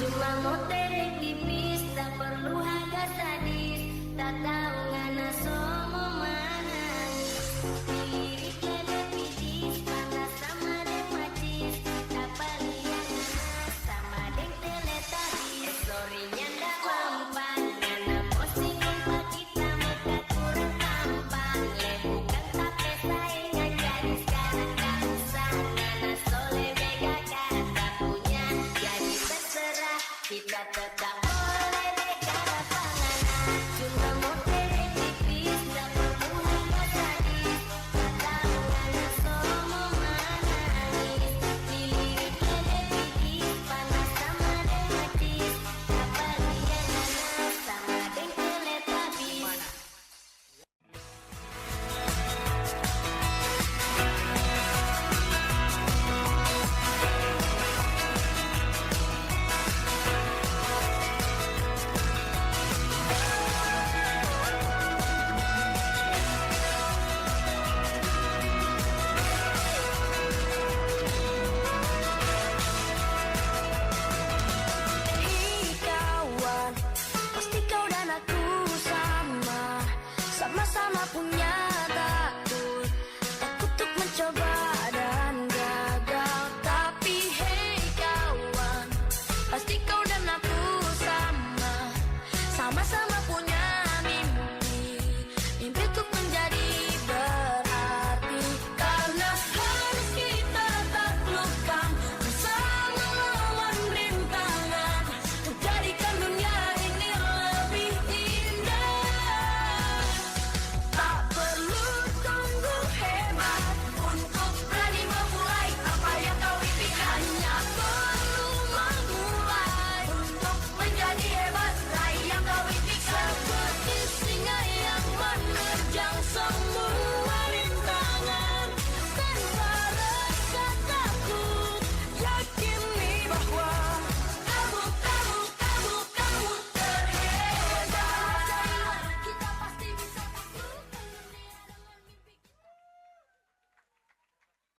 Cuma mau terek tipis, tak perlu harga sadis. Tak tahu ngana somo manangis. Dilirik lele pidis, panas sama deng macis. Tak palian ngana sama deng teletabis. Storynya ndak mempan, ngana posting umpa kita muka kurang tampan. Bukan tapi saingan jadi sekarang gak usah. Ngana soleh mega kata punya, jadi terserah. Kita tetap boleh negara panganan. Cuma mau terek tipis, tak perlu harga sadis. Tak tahu ngana somo manangis. Dilirik lele pidis, panas sama deng macis. Tak palian ngana sama deng teletabis. Hei kawan, pasti kau dan aku sama, sama-sama punya